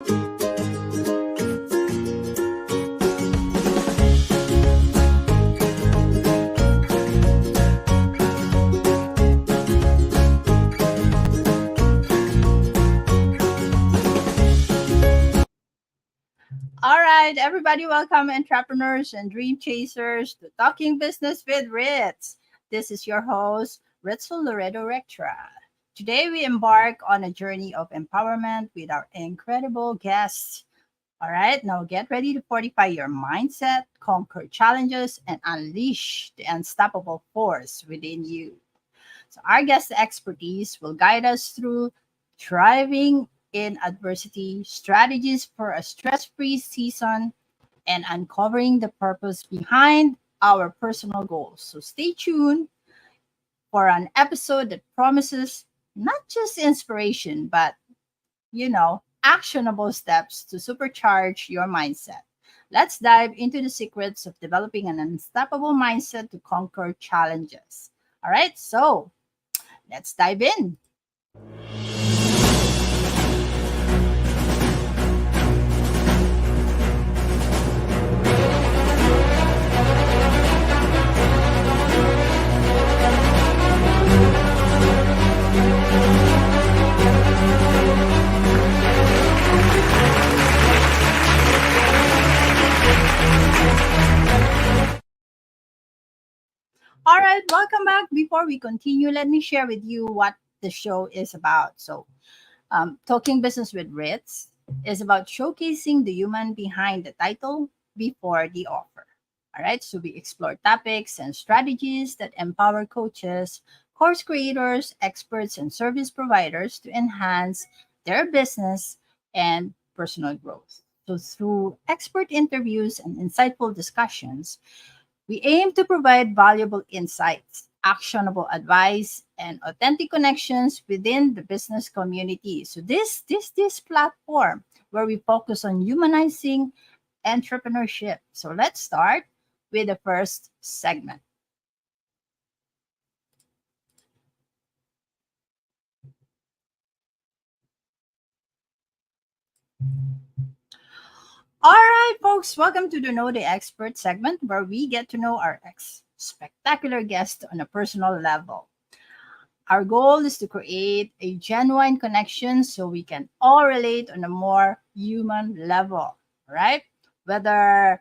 All right, everybody, welcome entrepreneurs and dream chasers to Talking Business with Ritz. This is your host, Ritz Loredo Rectra. Today, we embark on a journey of empowerment with our incredible guests. All right, now get ready to fortify your mindset, conquer challenges, and unleash the unstoppable force within you. So, our guest expertise will guide us through thriving in adversity, strategies for a stress free season, and uncovering the purpose behind our personal goals. So, stay tuned for an episode that promises not just inspiration, but, actionable steps to supercharge your mindset. Let's dive into the secrets of developing an unstoppable mindset to conquer challenges. All right, so let's dive in. All right, welcome back. Before we continue, let me share with you what the show is about. So, Talking Business with Ritz is about showcasing the human behind the title before the offer. All right, so we explore topics and strategies that empower coaches, course creators, experts, and service providers to enhance their business and personal growth. So, through expert interviews and insightful discussions, we aim to provide valuable insights, actionable advice, and authentic connections within the business community. So this platform where we focus on humanizing entrepreneurship. So let's start with the first segment. All right, folks, welcome to the Know the Expert segment where we get to know our spectacular guest on a personal level. Our goal is to create a genuine connection so we can all relate on a more human level, right? Whether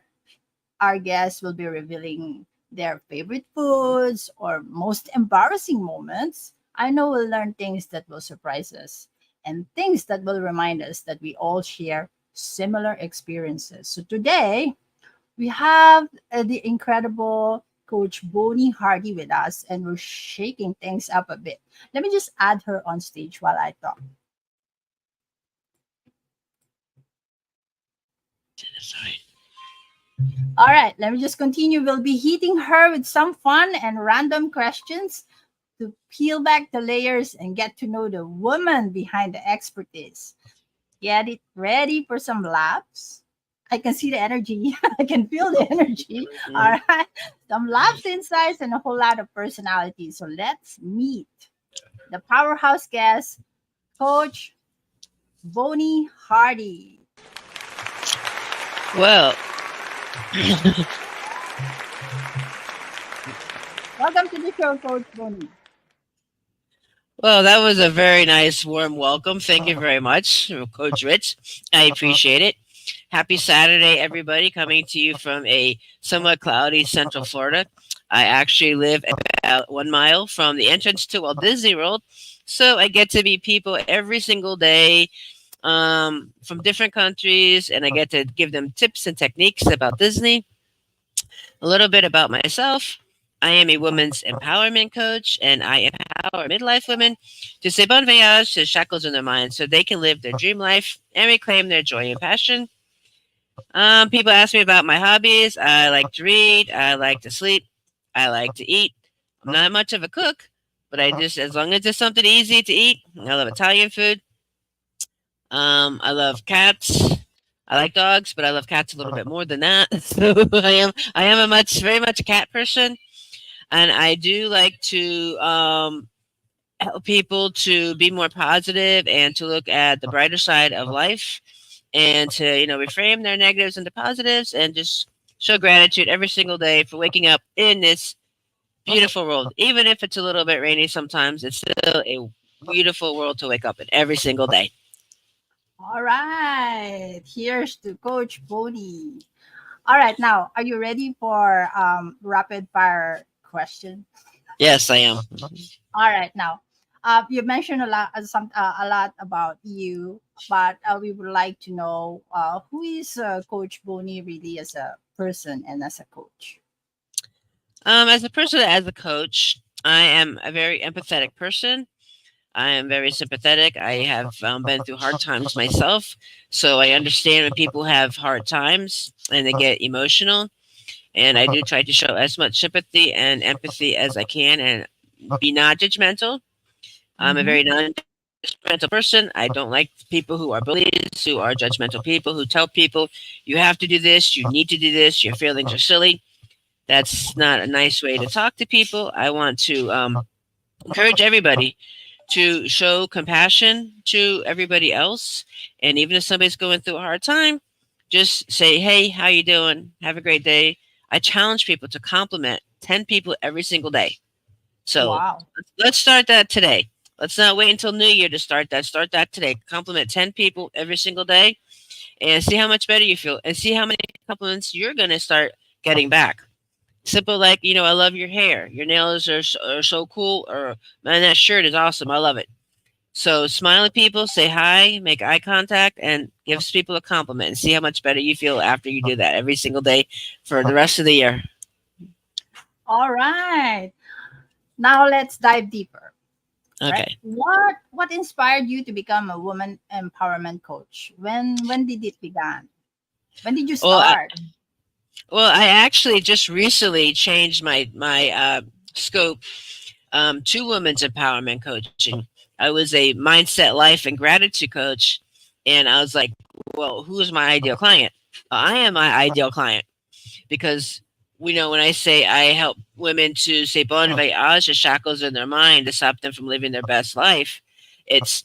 our guests will be revealing their favorite foods or most embarrassing moments, I know we'll learn things that will surprise us and things that will remind us that we all share similar experiences. So today, we have the incredible Coach Bonnie Hardie with us, and we're shaking things up a bit. Let me just add her on stage while I talk. Sorry. All right, let me just continue. We'll be hitting her with some fun and random questions to peel back the layers and get to know the woman behind the expertise. Get it ready for some laughs. I can see the energy. I can feel the energy. All right. Some laughs, insights, and a whole lot of personality. So let's meet the powerhouse guest, Coach Bonnie Hardie. Well, Welcome to the show, Coach Bonnie. well, that was a very nice, warm welcome. Thank you very much, Coach Ritz. I appreciate it. Happy Saturday, everybody, coming to you from a somewhat cloudy Central Florida. I actually live about 1 mile from the entrance to Walt Disney World, so I get to meet people every single day from different countries, and I get to give them tips and techniques about Disney. A little bit about myself. I am a women's empowerment coach, and I empower midlife women to say bon voyage to shackles in their mind so they can live their dream life and reclaim their joy and passion. People ask me about my hobbies. I like to read. I like to sleep. I like to eat. I'm not much of a cook, but as long as it's something easy to eat, I love Italian food. I love cats. I like dogs, but I love cats a little bit more than that. So I am very much a cat person, and I do like to help people to be more positive and to look at the brighter side of life. and to, reframe their negatives into positives and just show gratitude every single day for waking up in this beautiful world. Even if it's a little bit rainy sometimes, it's still a beautiful world to wake up in every single day. All right. Here's to Coach Bonnie. All right. Now, are you ready for rapid fire question? Yes, I am. All right. Now, you mentioned a lot about you, but we would like to know who is Coach Bonnie really as a person and as a coach. As a person, as a coach, I am a very empathetic person. I am very sympathetic. I have been through hard times myself, so I understand when people have hard times and they get emotional. And I do try to show as much sympathy and empathy as I can, and be not judgmental. I'm a Mm-hmm. very non-judgmental person. I don't like people who are bullies, who are judgmental people, who tell people you have to do this, you need to do this, your feelings are silly. That's not a nice way to talk to people. I want to encourage everybody to show compassion to everybody else, and even if somebody's going through a hard time, just say, "Hey, how you doing? Have a great day." I challenge people to compliment 10 people every single day. So Wow. let's start that today. Let's not wait until New Year to start that. Start that today. Compliment 10 people every single day and see how much better you feel, and see how many compliments you're going to start getting back. Simple, like, I love your hair. Your nails are so cool. Or, man, that shirt is awesome. I love it. So smile at people, say hi, make eye contact, and give people a compliment, and see how much better you feel after you do that every single day for the rest of the year. All right. Now let's dive deeper. Right. Okay. What inspired you to become a woman empowerment coach? When did it begin? When did you Well, start? I actually just recently changed my scope to women's empowerment coaching. I was a mindset, life, and gratitude coach, and I was like, well, who is my ideal client? I am my ideal client because we know when I say I help women to say bon voyage, the shackles in their mind to stop them from living their best life. It's,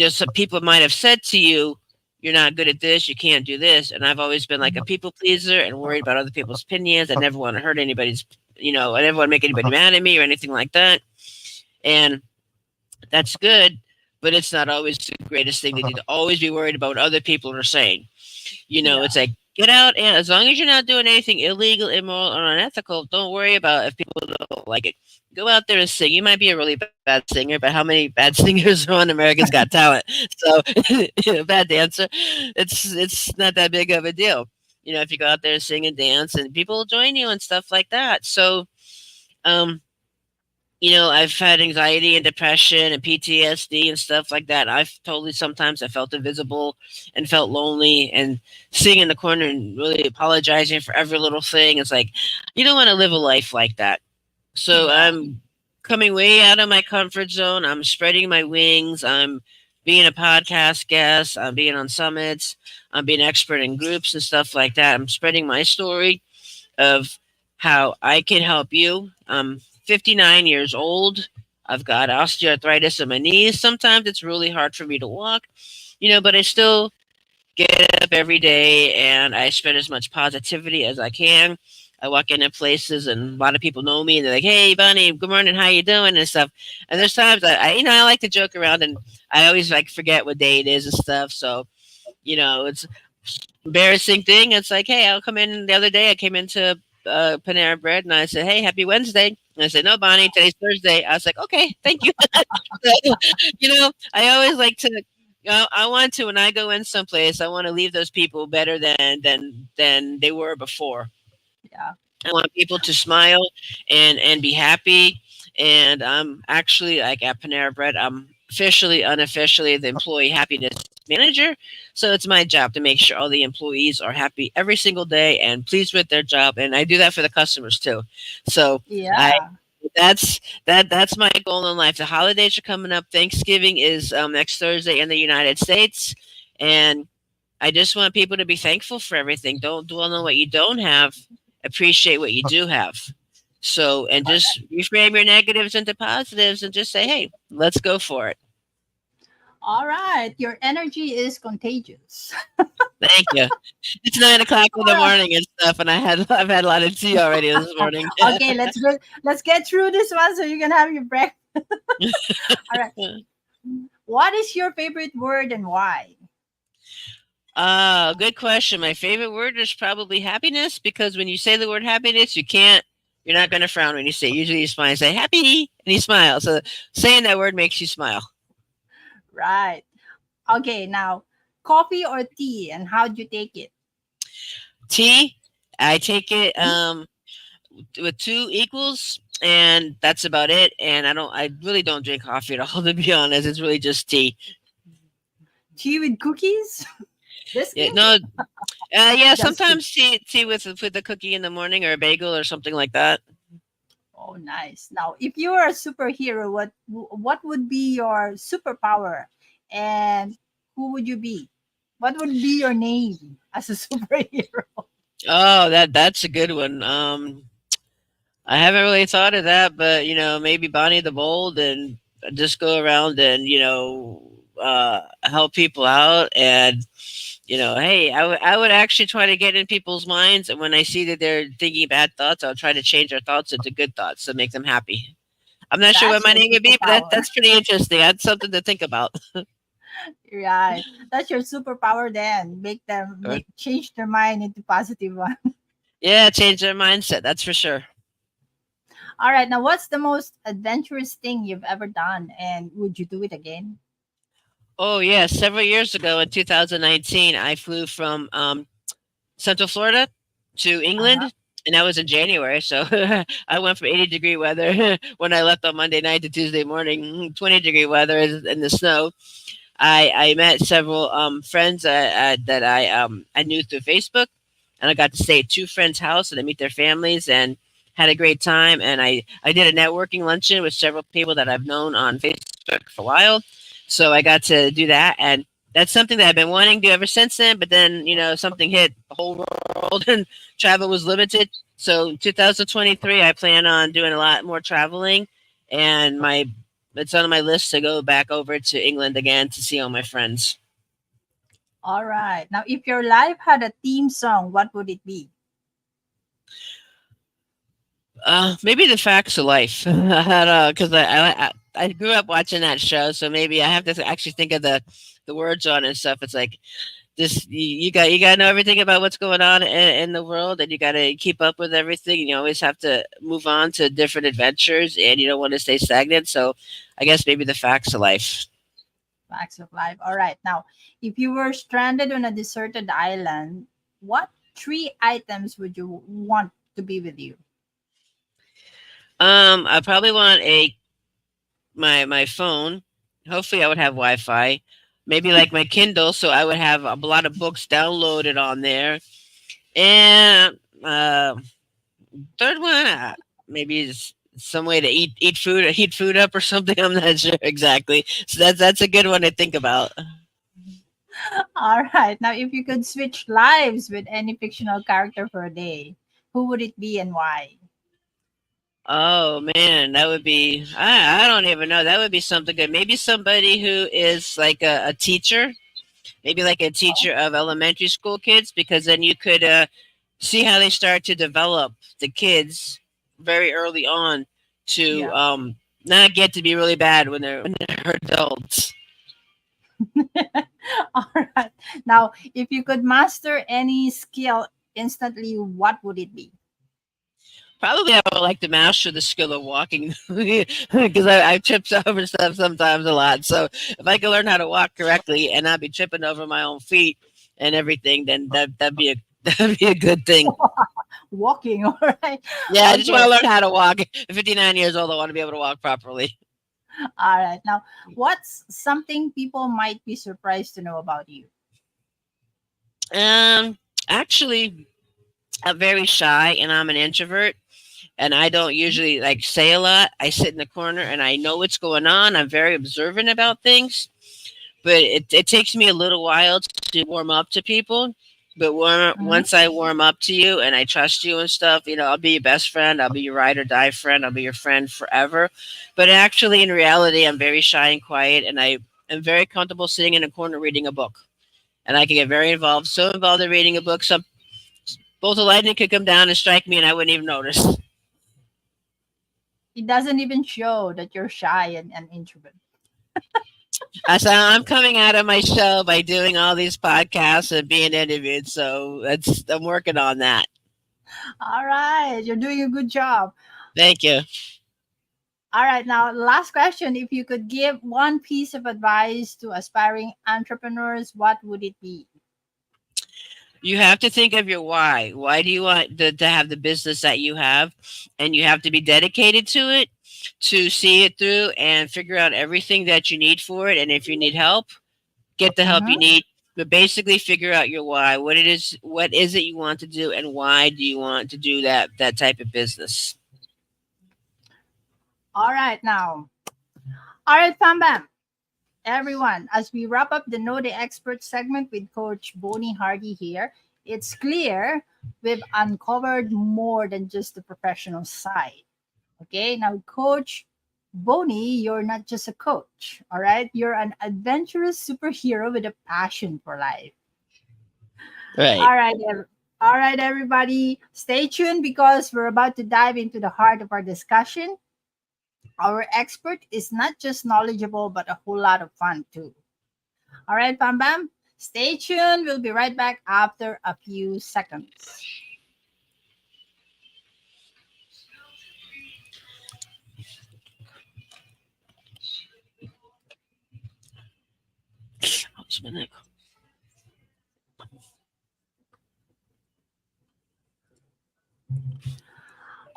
some people might have said to you, "You're not good at this, you can't do this," and I've always been like a people pleaser and worried about other people's opinions. I never want to hurt anybody's, I never want to make anybody mad at me or anything like that. And that's good, but it's not always the greatest thing to do, to always be worried about what other people are saying. It's Yeah. like, get out, and as long as you're not doing anything illegal, immoral, or unethical, don't worry about if people don't like it. Go out there and sing. You might be a really bad singer, but how many bad singers are on America's Got Talent? So, bad dancer. It's not that big of a deal. If you go out there and sing and dance, and people will join you and stuff like that. So, um, I've had anxiety and depression and PTSD and stuff like that. I've totally sometimes I felt invisible and felt lonely and sitting in the corner and really apologizing for every little thing. It's like, you don't want to live a life like that. So Yeah. I'm coming way out of my comfort zone. I'm spreading my wings. I'm being a podcast guest. I'm being on summits. I'm being an expert in groups and stuff like that. I'm spreading my story of how I can help you. I'm 59 years old. I've got osteoarthritis in my knees. Sometimes it's really hard for me to walk, but I still get up every day and I spread as much positivity as I can. I walk into places and a lot of people know me and they're like, "Hey, Bunny, good morning, how you doing?" and stuff. And there's times I like to joke around and I always like forget what day it is and stuff. So, it's embarrassing thing. It's like, hey, I'll come in. The other day, I came into Panera Bread and I said, "Hey, happy Wednesday." And I said, "No, Bonnie, today's Thursday." I was like, "Okay, thank you." I always like to. I want to when I go in someplace, I want to leave those people better than they were before. Yeah. I want people to smile and be happy. And I'm actually like at Panera Bread. I'm officially, unofficially the employee happiness manager. So it's my job to make sure all the employees are happy every single day and pleased with their job. And I do that for the customers too. So I Yeah. that's my goal in life. The holidays are coming up. Thanksgiving is next Thursday in the United States, and I just want people to be thankful for everything. Don't dwell on what you don't have. Appreciate what you do have. So, and just reframe your negatives into positives and just say, "Hey, let's go for it." All right, your energy is contagious. Thank you. It's 9 o'clock in the All right. morning and stuff, and I've had a lot of tea already this morning. Okay, let's go. Let's get through this one so you can have your breakfast. All right. What is your favorite word and why? Good question. My favorite word is probably happiness because when you say the word happiness, you're not going to frown when you say it. Usually you smile and say happy and you smile. So saying that word makes you smile. Right. Okay, now coffee or tea and how'd you take it? Tea, I take it with two equals and that's about it. And I really don't drink coffee at all, to be honest. It's really just tea. Tea with cookies? Yeah, Biscuit? no, yeah, Just kidding. sometimes tea with a cookie in the morning or a bagel or something like that. Oh, nice. Now, if you were a superhero, what would be your superpower, and who would you be? What would be your name as a superhero? Oh, that's a good one. I haven't really thought of that, but maybe Bonnie the Bold and just go around and help people out and hey, I would actually try to get in people's minds, and when I see that they're thinking bad thoughts, I'll try to change their thoughts into good thoughts to make them happy. I'm not sure what That's my your name would be, but superpower, that's pretty interesting. That's something to think about. right? That's your superpower. Then make change their mind into positive one. Yeah, change their mindset. That's for sure. All right. Now, what's the most adventurous thing you've ever done, and would you do it again? Oh yeah, several years ago in 2019, I flew from Central Florida to Uh huh. England, and that was in January. So I went from 80-degree weather when I left on Monday night to Tuesday morning, 20-degree weather in the snow. I met several friends that I knew through Facebook, and I got to stay at two friends' house and I meet their families and had a great time. And I did a networking luncheon with several people that I've known on Facebook for a while, so I got to do that, and that's something that I've been wanting to do ever since then. But then something hit the whole world and travel was limited. So 2023, I plan on doing a lot more traveling, and my it's on my list to go back over to England again to see all my friends. All right. Now, if your life had a theme song, what would it be? Maybe the facts of life. I don't know because I grew up watching that show, so maybe I have to actually think of the words on it and stuff. It's like this you got to know everything about what's going on in the world, and you got to keep up with everything. You always have to move on to different adventures, and you don't want to stay stagnant. So, I guess maybe the facts of life. Facts of life. All right. Now, if you were stranded on a deserted island, what three items would you want to be with you? I probably want a my phone. Hopefully, I would have Wi-Fi. Maybe like my Kindle, so I would have a lot of books downloaded on there. And third one, maybe is some way to eat food or heat food up or something. I'm not sure exactly. So that's a good one to think about. All right. Now, if you could switch lives with any fictional character for a day, who would it be and why? Oh man, that would be I don't even know. That would be something good. Maybe somebody who is like a teacher, maybe like a Oh, teacher of elementary school kids, because then you could see how they start to develop the kids very early on to yeah. not get to be really bad when they're adults. All right. Now, if you could master any skill instantly, what would it be? Probably I would like to master the skill of walking because I trip over stuff sometimes a lot. So if I could learn how to walk correctly and not be tripping over my own feet and everything, then that'd be a that'd be a good thing. Walking. All right. Yeah, I just want Okay. to learn how to walk. At 59 years old, I want to be able to walk properly. All right. Now, what's something people might be surprised to know about you? Um, Actually, I'm very shy and I'm an introvert. And I don't usually like say a lot. I sit in the corner and I know what's going on. I'm very observant about things, but it takes me a little while to warm up to people. But Mhm. once I warm up to you and I trust you and stuff, I'll be your best friend. I'll be your ride or die friend. I'll be your friend forever. But actually, in reality, I'm very shy and quiet, and am very comfortable sitting in a corner reading a book, and I can get very involved. So involved in reading a book, some bolt of lightning could come down and strike me, and I wouldn't even notice. It doesn't even show that you're shy and introvert. So I'm coming out of my shell by doing all these podcasts and being interviewed. So I'm working on that. All right, you're doing a good job. Thank you. All right, now last question. If you could give one piece of advice to aspiring entrepreneurs, what would it be? You have to think of your why. Why do you want to have the business that you have? And you have to be dedicated to it, to see it through and figure out everything that you need for it. And if you need help, get the help you Mhm. need. But basically figure out your why. What is it you want to do, and why do you want to do that type of business? All right, now. All right, FamBam. Everyone, as we wrap up the Know the Expert segment with Coach Bonnie Hardie here, it's clear we've uncovered more than just the professional side. Okay, now, Coach Bonnie, you're not just a coach, all right? You're an adventurous superhero with a passion for life. Right. All right, all right, everybody, stay tuned because we're about to dive into the heart of our discussion. Our expert is not just knowledgeable, but a whole lot of fun too. All right, Bam Bam, stay tuned. We'll be right back after a few seconds.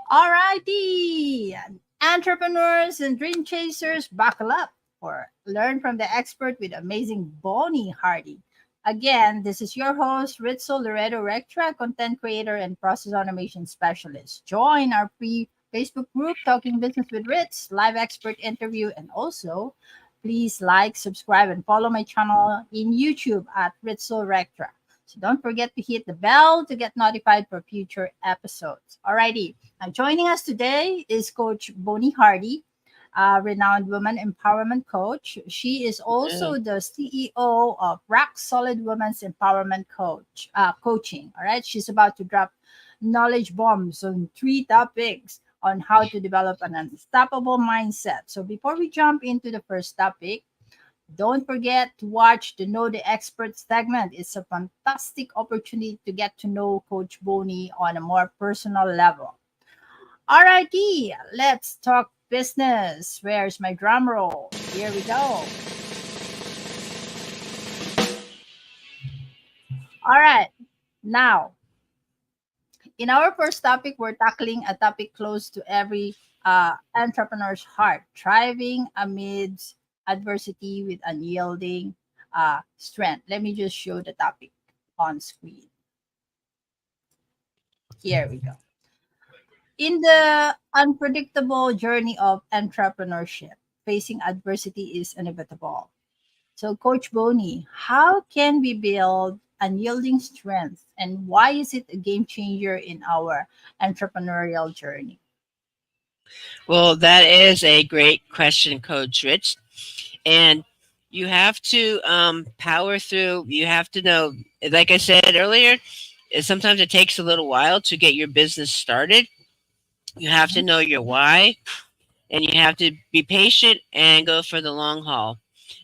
All righty, entrepreneurs and dream chasers, buckle up or learn from the expert with amazing Bonnie Hardy. Again, this is your host, Ritzo Loredo Rectra, content creator and process automation specialist. Join our free Facebook group, Talking Business with Ritz, live expert interview, and also please like, subscribe, and follow my channel in YouTube at Ritzo Rectra. So don't forget to hit the bell to get notified for future episodes. Alrighty, now joining us today is Coach Bonnie Hardy, a renowned woman empowerment coach. She is Yeah. also the CEO of Rock Solid Women's Empowerment Coaching. All right, she's about to drop knowledge bombs on three topics on how to develop an unstoppable mindset. So before we jump into the first topic, don't forget to watch the Know the Expert segment. It's a fantastic opportunity to get to know Coach Boney on a more personal level. Alrighty, let's talk business. Where's my drum roll? Here we go. All right, now in our first topic, we're tackling a topic close to every entrepreneur's heart: thriving amidst adversity with unyielding strength. Let me just show the topic on screen. Here we go. In the unpredictable journey of entrepreneurship, facing adversity is inevitable. So, Coach Boney, how can we build unyielding strength, and why is it a game changer in our entrepreneurial journey? Well, that is a great question, Coach Rich. And you have to power through. You have to know, like I said earlier, sometimes it takes a little while to get your business started. You have to Mhm. know your why, and you have to be patient and go for the long haul,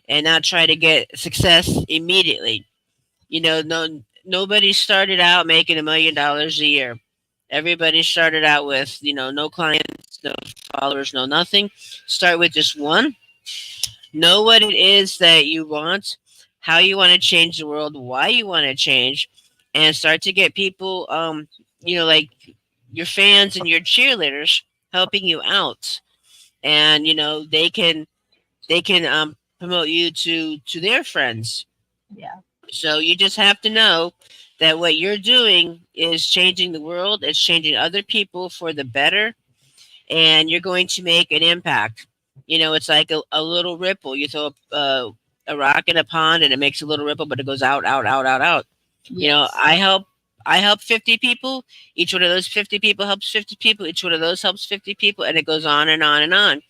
and not try to get success immediately. Nobody started out making $1 million a year. Everybody started out with no clients, no followers, no nothing. Start with just one. Know what it is that you want, how you want to change the world, why you want to change, and start to get people, like your fans and your cheerleaders helping you out, and they can promote you to their friends. Yeah. So you just have to know that what you're doing is changing the world. It's changing other people for the better, and you're going to make an impact. It's like a little ripple. You throw a rock in a pond, and it makes a little ripple, but it goes out, out, out, out, out. Yes. I help 50 people. Each one of those 50 people helps 50 people. Each one of those helps 50 people, and it goes on and on and on.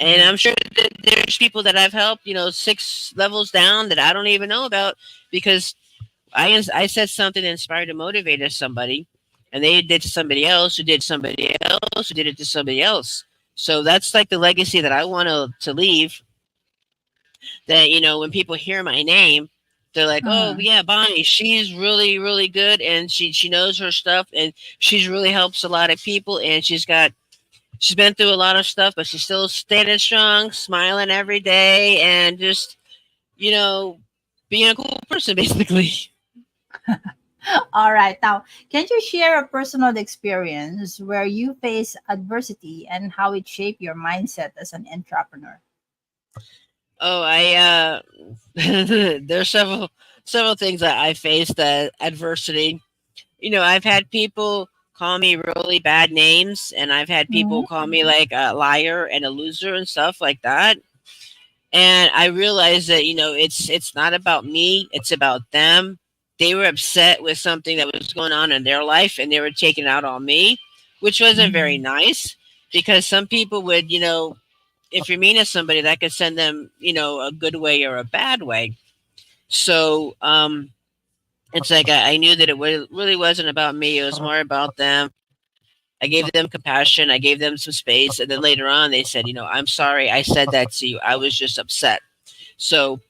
And I'm sure that there's people that I've helped, 6 levels down that I don't even know about because I said something that inspired and motivated somebody, and they did to somebody else who did somebody else who did it to somebody else. So that's like the legacy that I want to leave. That when people hear my name, they're like, "Oh Mm. yeah, Bonnie, she's really really good, and she knows her stuff, and she's really helps a lot of people, and she's been through a lot of stuff, but she's still standing strong, smiling every day, and just you know being a cool person, basically." All right. Now, can you share a personal experience where you face adversity and how it shaped your mindset as an entrepreneur? Oh, there's several things that I faced adversity. I've had people call me really bad names, and I've had people Mhm. call me like a liar and a loser and stuff like that. And I realized that it's not about me; it's about them. They were upset with something that was going on in their life, and they were taking it out on me, which wasn't very Mhm. nice. Because some people would, if you're mean to somebody, that could send them, a good way or a bad way. So it's like I knew that really wasn't about me; it was more about them. I gave them compassion. I gave them some space. And then later on, they said, "I'm sorry I said that to you. I was just upset." So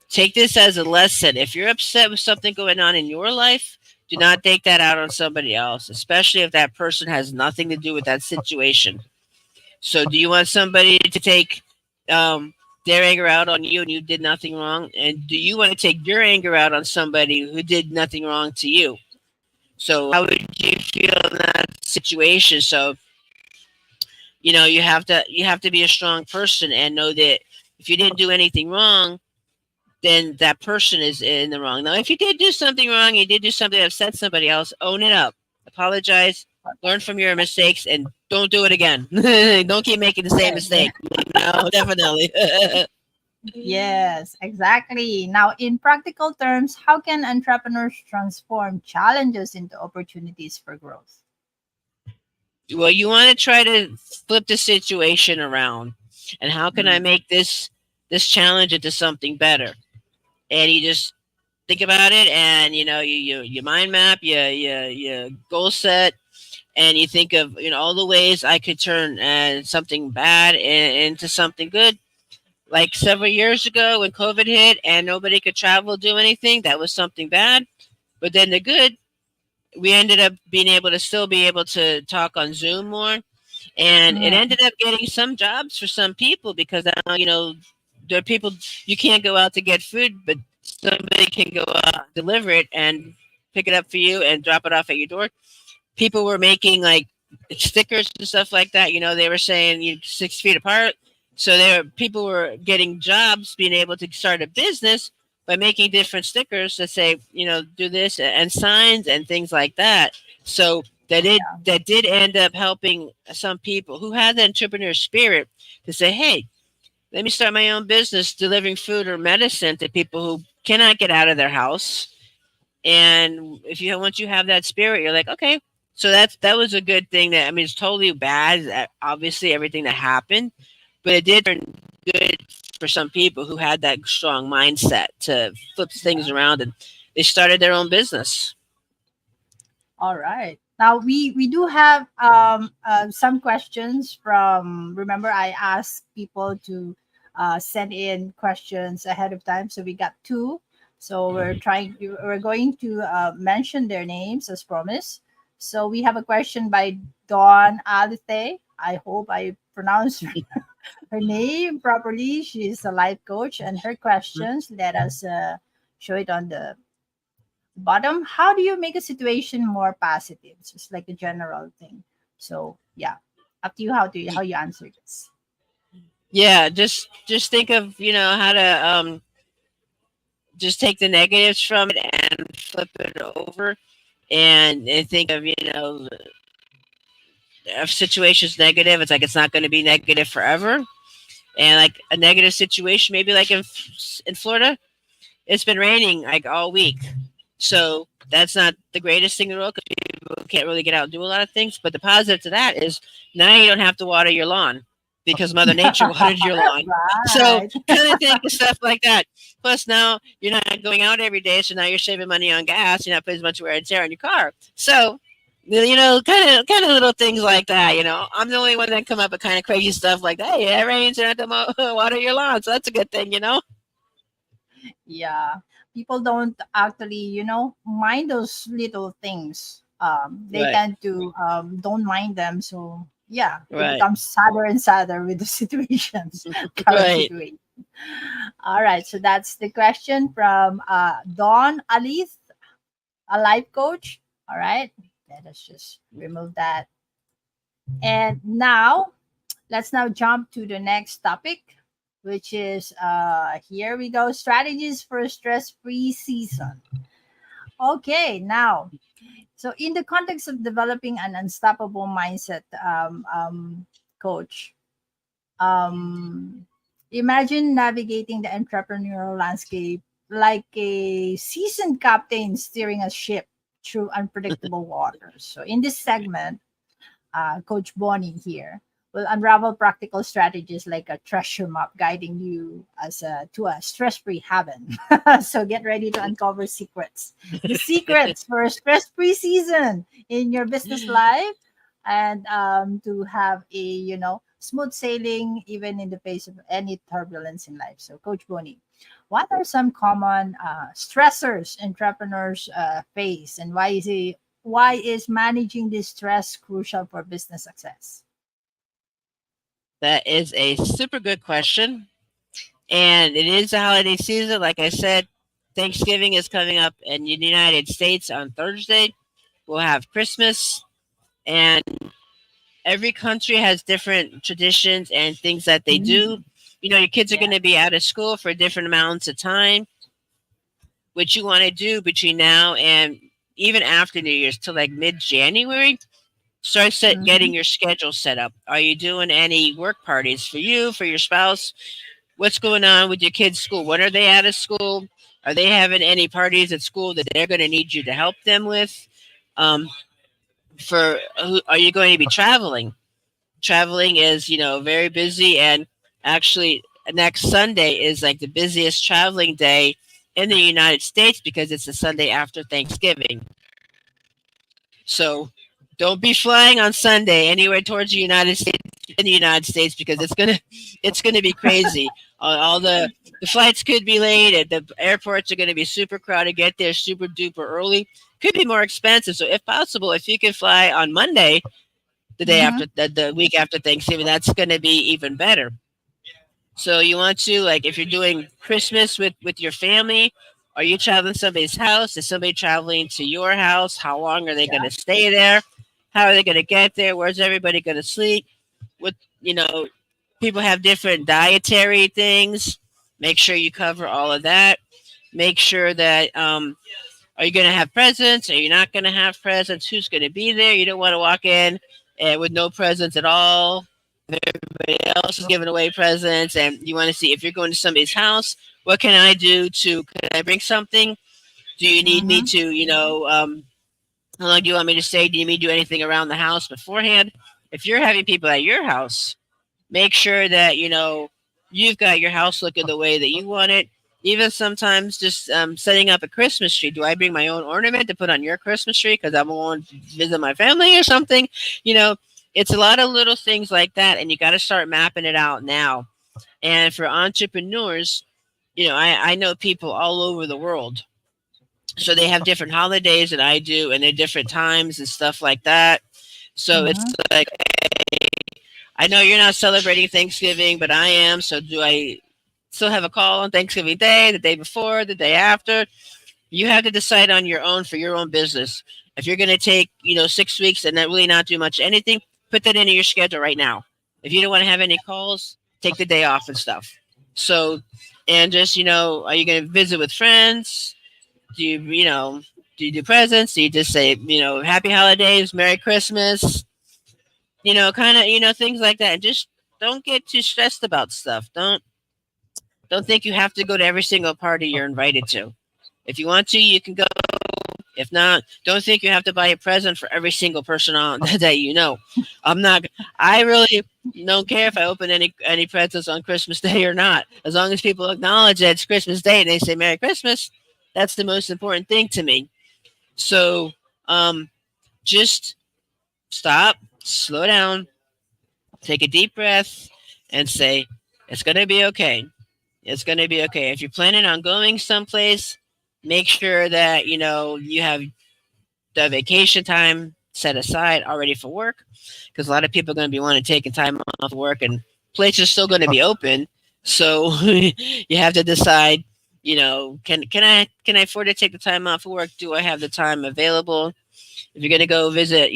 take this as a lesson. If you're upset with something going on in your life, do not take that out on somebody else, especially if that person has nothing to do with that situation. So do you want somebody to take um, their anger out on you and you did nothing wrong? And do you want to take your anger out on somebody who did nothing wrong to you? So how would you feel in that situation? So you have to be a strong person and know that if you didn't do anything wrong, then that person is in the wrong. Now, if you did do something wrong, you did do something that upset somebody else, own it up, apologize, learn from your mistakes, and don't do it again. Don't keep making the same Yeah. mistake. No, definitely. Yes, exactly. Now, in practical terms, how can entrepreneurs transform challenges into opportunities for growth? Well, you want to try to flip the situation around, and how can I Mm. make this challenge into something better? And you just think about it, and you mind map, you goal set, and you think of all the ways I could turn something bad into something good. Like several years ago when COVID hit and nobody could travel, do anything, that was something bad. But then the good, we ended up being able to still be able to talk on Zoom more, and it Mm. ended up getting some jobs for some people because now there are people you can't go out to get food, but somebody can go out, deliver it, and pick it up for you and drop it off at your door. People were making like stickers and stuff like that. They were saying 6 feet apart. So people were getting jobs, being able to start a business by making different stickers that say, do this and signs and things like that. So that did end up helping some people who had the entrepreneur spirit to say, hey, let me start my own business delivering food or medicine to people who cannot get out of their house. And if you once you have that spirit, you're like, okay. So that was a good thing. That I mean, it's totally bad. Obviously, everything that happened, but it did turn good for some people who had that strong mindset to flip things around, and they started their own business. All right. Now we do have some questions from. Remember, I asked people to send in questions ahead of time, so we got two. So we're going to mention their names as promised. So we have a question by Dawn Alite. I hope I pronounced her name properly. She's a life coach, and her questions, let us show it on the bottom. How do you make a situation more positive? It's just like a general thing. So yeah, up to you how you answer this. Yeah, just think of how to just take the negatives from it and flip it over, and think of if situation's negative, it's like it's not going to be negative forever. And like a negative situation, maybe like in Florida, it's been raining like all week, so that's not the greatest thing in the world because people can't really get out and do a lot of things. But the positive to that is now you don't have to water your lawn because Mother Nature watered your lawn. So Right. kind of think of stuff like that. Plus, now you're not going out every day, so now you're saving money on gas. You're not putting as much wear and tear on your car. So, kind of little things like that. I'm the only one that come up with kind of crazy stuff like that. Hey, it rains, you don't have to water your lawn, so that's a good thing. Yeah. People don't actually, mind those little things. They Right, tend to don't mind them. So yeah, it right, becomes sadder and sadder with the situations, current right. situation. All right. So that's the question from Dawn Alith, a life coach. All right. Let us just remove that. And now let's now jump to the next topic, which is here we go, strategies for a stress-free season. Okay, now, so in the context of developing an unstoppable mindset, coach, um, imagine navigating the entrepreneurial landscape like a seasoned captain steering a ship through unpredictable waters. So in this segment, Coach Bonnie here will unravel practical strategies like a treasure map guiding you to a stress-free haven. So get ready to uncover secrets, the secrets for a stress-free season in your business life, and to have a smooth sailing even in the face of any turbulence in life. So, Coach Bonnie, what are some common stressors entrepreneurs face, and why is managing this stress crucial for business success? That is a super good question. And it is the holiday season. Like I said, Thanksgiving is coming up in the United States on Thursday. We'll have Christmas, and every country has different traditions and things that they do. Mm, Your kids are going yeah. to be out of school for different amounts of time. What you want to do between now and even after New Year's till like mid January, start Hmm. getting your schedule set up. Are you doing any work parties for you, for your spouse? What's going on with your kids' school? When are they out of school? Are they having any parties at school that they're going to need you to help them with? Um, are you going to be traveling? Traveling is very busy, and actually next Sunday is like the busiest traveling day in the United States because it's the Sunday after Thanksgiving. So don't be flying on Sunday anywhere towards the United States because it's gonna be crazy. All the flights could be late, and the airports are gonna be super crowded. Get there super duper early. Could be more expensive. So if possible, if you can fly on Monday, the day Hmm. after the week after Thanksgiving, that's gonna be even better. So you want to, like, if you're doing Christmas with your family, are you traveling to somebody's house? Is somebody traveling to your house? How long are they going Yeah. to stay there? How are they going to get there? Where's everybody going to sleep? What you know, People have different dietary things. Make sure you cover all of that. Make sure that are you going to have presents? Are you not going to have presents? Who's going to be there? You don't want to walk in with no presents at all. Everybody else is giving away presents, and you want to see if you're going to somebody's house. What can I do to? Can I bring something? Do you need me Hmm. to? How long do you want me to stay? Do you need me to do anything around the house beforehand? If you're having people at your house, make sure that you've got your house looking the way that you want it. Even sometimes just setting up a Christmas tree. Do I bring my own ornament to put on your Christmas tree because I'm going to visit my family or something? You know, it's a lot of little things like that, and you got to start mapping it out now. And for entrepreneurs, I know people all over the world, so they have different holidays than I do, and they're different times and stuff like that. So it's Hmm. like, I know you're not celebrating Thanksgiving, but I am. So do I still have a call on Thanksgiving Day, the day before, the day after? You have to decide on your own for your own business. If you're going to take, 6 weeks and not really not do much anything, put that into your schedule right now. If you don't want to have any calls, take the day off and stuff. So, and just, are you going to visit with friends? Do you do presents? Do you just say, happy holidays, Merry Christmas? Kind of, things like that. And just don't get too stressed about stuff. Don't think you have to go to every single party you're invited to. If you want to, you can go. If not, don't think you have to buy a present for every single person on that you know. I'm not. I really don't care if I open any presents on Christmas Day or not, as long as people acknowledge that it's Christmas Day and they say Merry Christmas. That's the most important thing to me. So, um, just stop, slow down, take a deep breath, and say, "It's gonna be okay. It's gonna be okay." If you're planning on going someplace, make sure that you have the vacation time set aside already for work, because a lot of people are going to be wanting to take time off work, and places are still going to be open. So you have to decide, can I afford to take the time off of work? Do I have the time available? If you're going to go visit,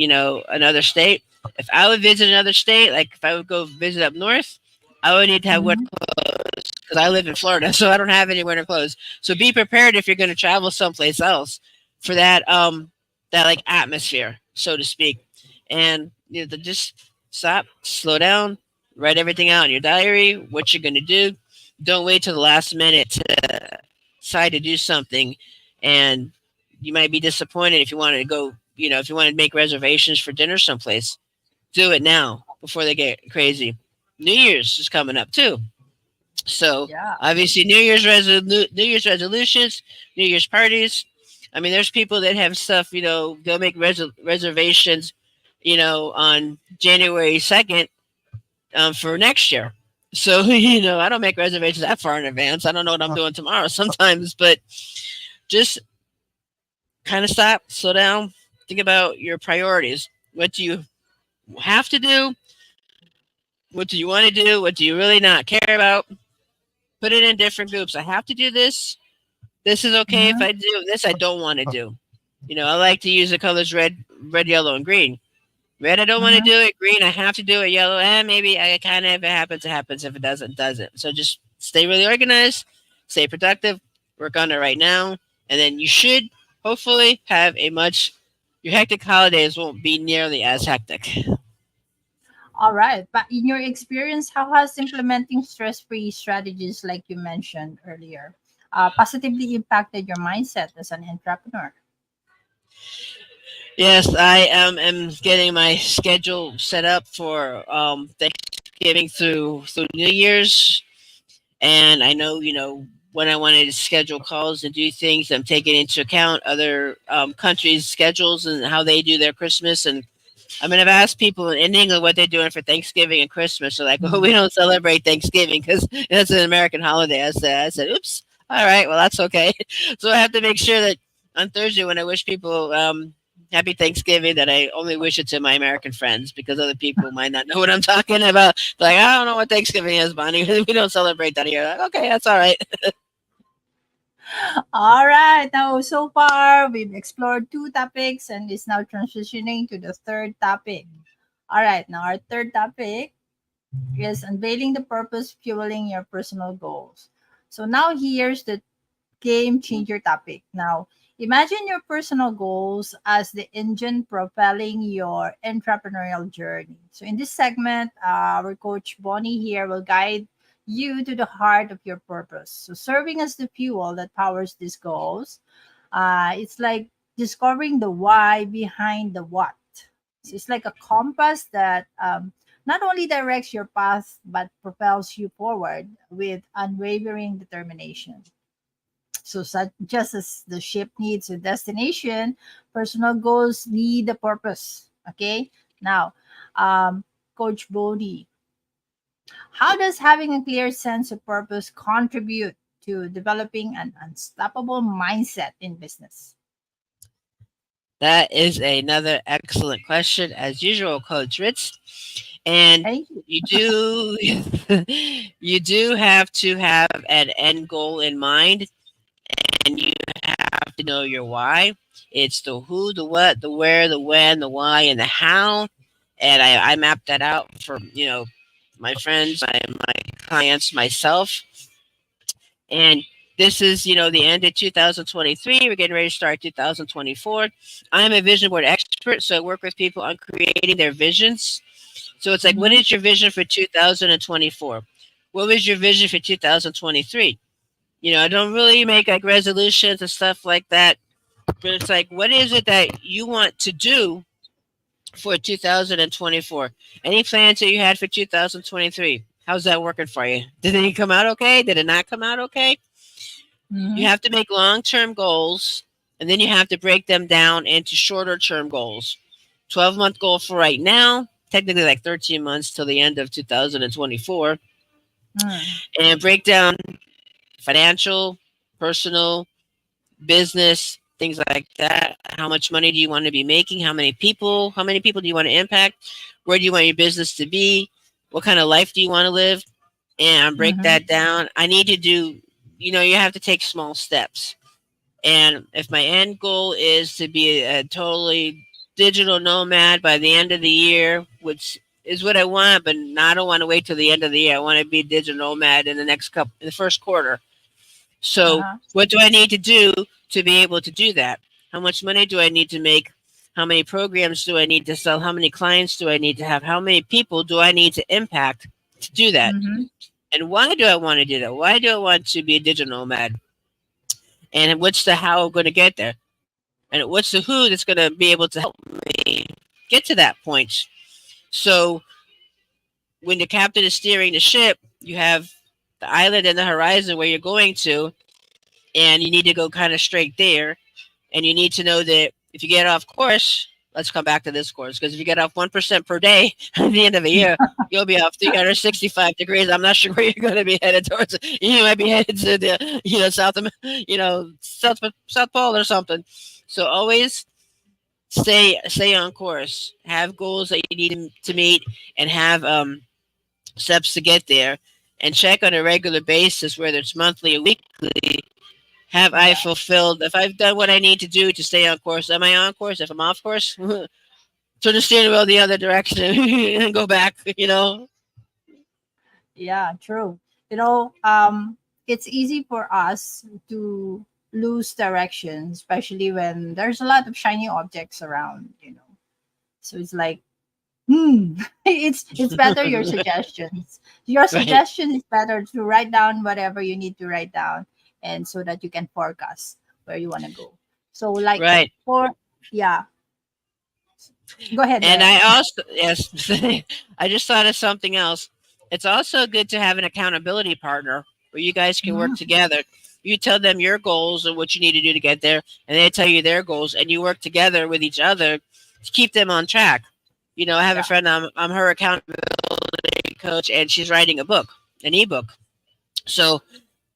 another state, if I would visit another state, like if I would go visit up north, I would need to have winter Mhm. clothes because I live in Florida, so I don't have any winter clothes. So be prepared if you're going to travel someplace else for that like atmosphere, so to speak. And just stop, slow down, write everything out in your diary, what you're going to do. Don't wait till the last minute to decide to do something, and you might be disappointed if you wanted to go. If you want to make reservations for dinner someplace, do it now before they get crazy. New Year's is coming up too. So Yeah. obviously, New Year's resolutions, New Year's parties. I mean, there's people that have stuff. They'll make reservations. On January 2nd, for next year. So I don't make reservations that far in advance. I don't know what I'm doing tomorrow sometimes, but just kind of stop, slow down, think about your priorities. What do you have to do? What do you want to do? What do you really not care about? Put it in different groups. I have to do this. This is okay if Mhm. I do. This I don't want to do. I like to use the colors red, yellow, and green. Red, I don't want to Mhm. do it. Green, I have to do it. Yellow, maybe I kind of, if it happens, it happens. If it doesn't, doesn't. So just stay really organized, stay productive, work on it right now, and then you should hopefully have your hectic holidays won't be nearly as hectic. All right. But in your experience, how has implementing stress-free strategies, like you mentioned earlier, positively impacted your mindset as an entrepreneur? Yes, I am getting my schedule set up for Thanksgiving through New Year's, and I know when I wanted to schedule calls and do things. I'm taking into account other countries' schedules and how they do their Christmas. And I mean, I've asked people in England what they're doing for Thanksgiving and Christmas. They're like, "Well, Mhm. we don't celebrate Thanksgiving because that's an American holiday." I said, "Oops, all right, well that's okay." So I have to make sure that on Thursday when I wish people happy Thanksgiving, that I only wish it to my American friends, because other people might not know what I'm talking about. Like, I don't know what Thanksgiving is, Bonnie. We don't celebrate that here. Like, okay, that's all right. All right. Now, so far, we've explored two topics and is now transitioning to the third topic. All right. Now, our third topic is unveiling the purpose fueling your personal goals. So, now here's the game changer topic. Now, imagine your personal goals as the engine propelling your entrepreneurial journey. So, in this segment, our coach Bonnie here will guide you to the heart of your purpose. So, serving as the fuel that powers these goals, it's like discovering the why behind the what. So, it's like a compass that not only directs your path but propels you forward with unwavering determination. So, just as the ship needs a destination, personal goals need a purpose. Okay. Now, Coach Bodhi, how does having a clear sense of purpose contribute to developing an unstoppable mindset in business? That is another excellent question, as usual, Coach Ritz. And Thank you. you do you do have to have an end goal in mind, and you have to know your why. It's the who, the what, the where, the when, the why, and the how. And I mapped that out for my friends, my clients, myself. And this is the end of 2023. We're getting ready to start 2024. I'm a vision board expert, so I work with people on creating their visions. So it's like, what Mhm. is your vision for 2024? What was your vision for 2023? I don't really make like resolutions and stuff like that But it's like, what is it that you want to do for 2024? Any plans that you had for 2023? How's that working for you? Did it come out okay? Did it not come out okay? You Mm-hmm. have to make long term goals, and then you have to break them down into shorter term goals. 12-month goal for right now, technically like 13 months till the end of 2024, Mm. and break down financial, personal, business, things like that. How much money do you want to be making? How many people? How many people do you want to impact? Where do you want your business to be? What kind of life do you want to live? And break Mm-hmm. that down. I need to do, you have to take small steps. And if my end goal is to be a totally digital nomad by the end of the year, which is what I want, but I don't want to wait till the end of the year. I want to be a digital nomad in the first quarter. So, Uh-huh. what do I need to do to be able to do that? How much money do I need to make? How many programs do I need to sell? How many clients do I need to have? How many people do I need to impact to do that? Mm-hmm. And why do I want to do that? Why do I want to be a digital nomad? And what's the how I'm going to get there? And what's the who that's going to be able to help me get to that point? So when the captain is steering the ship, you have the island and the horizon where you're going to, and you need to go kind of straight there. And you need to know that if you get off course, let's come back to this course, because if you get off 1% per day at the end of a year, you'll be off 365 degrees. I'm not sure where you're going to be headed towards. You might be headed to the South Pole or something. So always stay on course. Have goals that you need to meet, and have steps to get there. And check on a regular basis, whether it's monthly or weekly. Have I Yeah. fulfilled? If I've done what I need to do to stay on course, am I on course? If I'm off course, turn the steering wheel the other direction and go back. Yeah, true. It's easy for us to lose direction, especially when there's a lot of shiny objects around. So it's like, it's better your suggestions. Your Right, suggestion is better to write down whatever you need to write down, and so that you can forecast where you want to go. So like right. for yeah, go ahead, And Mary. I also, yes, I just thought of something else. It's also good to have an accountability partner where you guys can work Mhm. together. You tell them your goals and what you need to do to get there, and they tell you their goals, and you work together with each other to keep them on track. I have a Yeah. friend. I'm her accountability coach, and she's writing a book, an ebook. So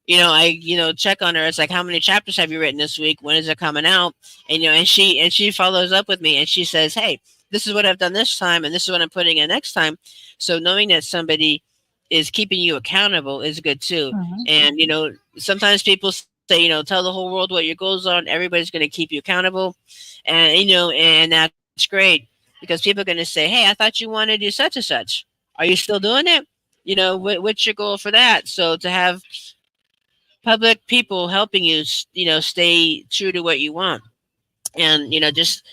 I check on her. It's like, how many chapters have you written this week? When is it coming out? And she follows up with me, and she says, hey, this is what I've done this time, and this is what I'm putting in next time. So knowing that somebody is keeping you accountable is good too. Mhm. And sometimes people say, tell the whole world what your goals are, and everybody's going to keep you accountable. And that's great, because people are going to say, hey, I thought you wanted to do such and such. Are you still doing it? What's your goal for that? So to have public people helping you, stay true to what you want. And, just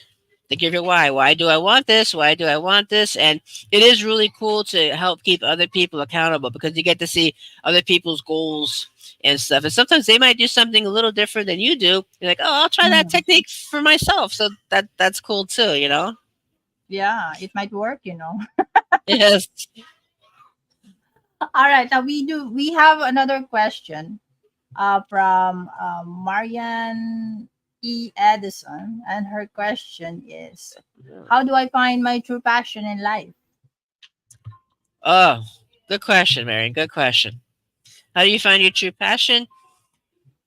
to give your why. Why do I want this? Why do I want this? And it is really cool to help keep other people accountable, because you get to see other people's goals and stuff. And sometimes they might do something a little different than you do. You're like, oh, I'll try that Mhm. technique for myself. So that's cool too. Yeah, it might work. Yes. All right, now we have another question from Marian E. Edison, and her question is, how do I find my true passion in life? Oh, good question, Marion. Good question. How do you find your true passion?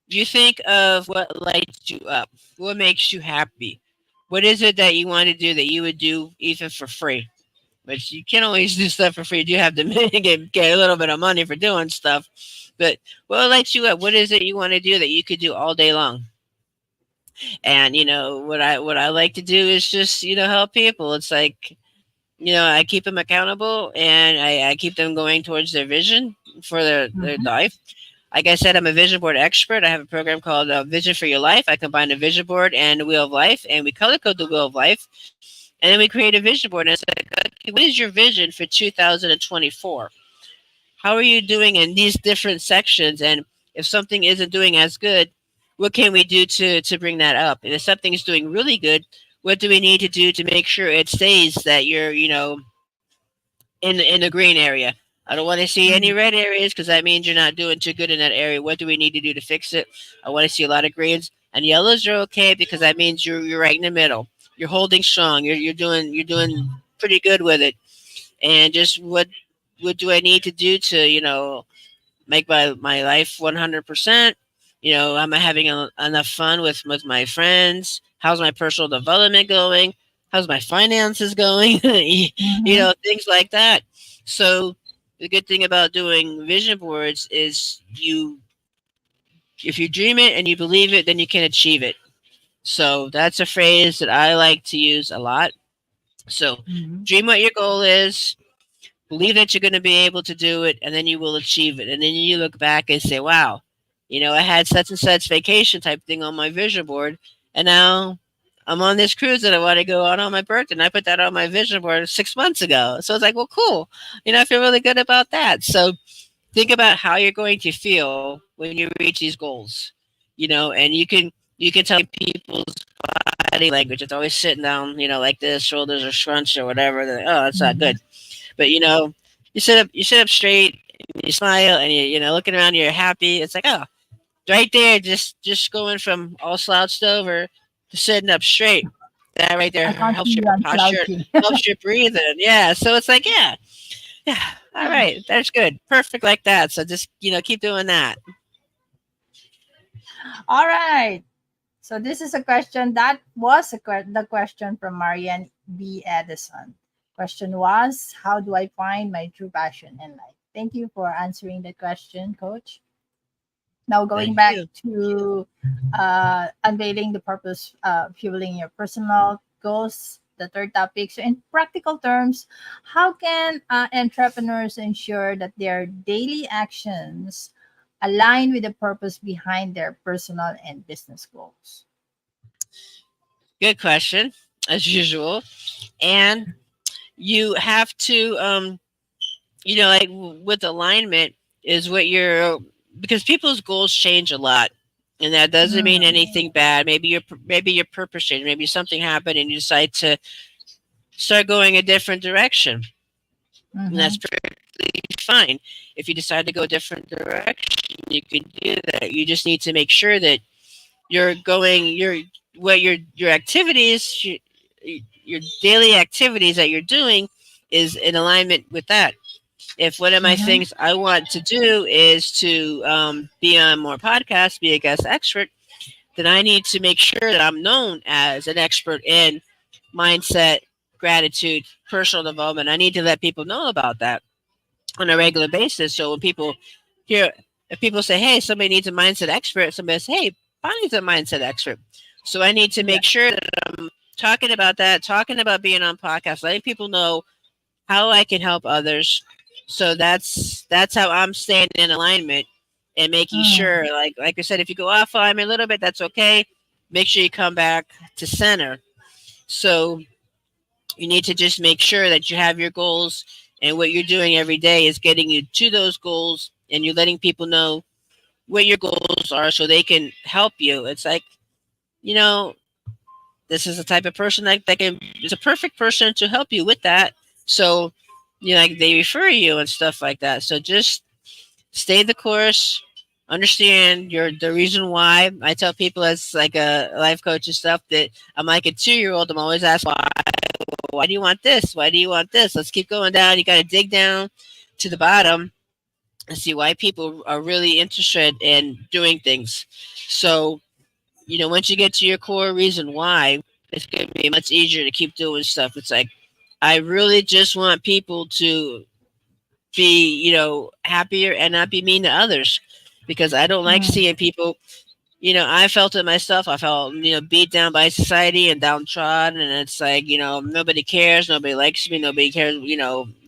You think of what lights you up, what makes you happy. What is it that you want to do that you would do even for free? Which you can't always do stuff for free. You do have to get a little bit of money for doing stuff. But what lights you up? What is it you want to do that you could do all day long? And what I like to do is just help people. It's like I keep them accountable, and I keep them going towards their vision for their Mhm. life. Like I said, I'm a vision board expert. I have a program called Vision for Your Life. I combine a vision board and the Wheel of Life, and we color code the Wheel of Life, and then we create a vision board. And it's like, okay, what is your vision for 2024? How are you doing in these different sections? And if something isn't doing as good, what can we do to bring that up? And if something's doing really good, what do we need to do to make sure it stays that you're, in the green area? I don't want to see any Mm-hmm. red areas because that means you're not doing too good in that area. What do we need to do to fix it? I want to see a lot of greens and yellows are okay because that means you're right in the middle. You're holding strong. You're doing pretty good with it. And just what do I need to do to make my life 100%? Am I having enough fun with my friends? How's my personal development going? How's my finances going? Mm-hmm. Things like that. So the good thing about doing vision boards is if you dream it and you believe it, then you can achieve it. So that's a phrase that I like to use a lot. So Mm-hmm. dream what your goal is, believe that you're going to be able to do it, and then you will achieve it. And then you look back and say, wow, I had such and such vacation type thing on my vision board, and now I'm on this cruise that I want to go on my birthday. And I put that on my vision board 6 months ago. So it's like, well, cool. I feel really good about that. So think about how you're going to feel when you reach these goals. And you can tell people's body language. It's always sitting down, like this, shoulders are scrunched or whatever. They're like, oh, that's not Mm-hmm. good. But you sit up straight, and you smile, and you looking around, you're happy. It's like, oh, right there, just going from all slouched over to sitting up straight. That right there I can't see helps your you. I'm posture, slouching. helps your breathing. Yeah, so it's like, yeah, yeah, all right, that's good, perfect like that. So just keep doing that. All right. So this is a question that was the question from Marian B. Edison. Question was, how do I find my true passion in life? Thank you for answering the question, Coach. Now going Thank back you. to unveiling the purpose, fueling your personal goals. The third topic. So, in practical terms, how can entrepreneurs ensure that their daily actions align with the purpose behind their personal and business goals? Good question, as usual. And you have to like with alignment is what you're because people's goals change a lot, and that doesn't mean Mm, anything bad. Maybe your purpose changed, maybe something happened and you decide to start going a different direction, and mm-hmm, that's perfectly fine. If you decide to go a different direction, you can do that. You just need to make sure that you're going your activities, your daily activities that you're doing is in alignment with that. If one of my mm-hmm, things I want to do is to be on more podcasts, be a guest expert, then I need to make sure that I'm known as an expert in mindset, gratitude, personal development. I need to let people know about that on a regular basis. So when people hear, if people say, hey, somebody needs a mindset expert, somebody says, hey, Bonnie's a mindset expert. So I need to yeah, make sure that I'm talking about that, talking about being on podcasts, letting people know how I can help others. So that's how I'm staying in alignment and making mm, sure, like I said, if you go off on me a little bit, that's okay. Make sure you come back to center. So you need to just make sure that you have your goals and what you're doing every day is getting you to those goals and you're letting people know what your goals are so they can help you. It's like, you know, this is the type of person that can is a perfect person to help you with that. So, like they refer you and stuff like that. So just stay the course. Understand the reason why. I tell people as like a life coach and stuff that I'm like a 2 year old. I'm always asked why. Why do you want this? Why do you want this? Let's keep going down. You got to dig down to the bottom and see why people are really interested in doing things. So once you get to your core reason why, it's going to be much easier to keep doing stuff. It's like, I really just want people to be, happier and not be mean to others because I don't like mm, seeing people. I felt it myself. I felt, beat down by society and downtrodden. And it's like, nobody cares. Nobody likes me. Nobody cares. They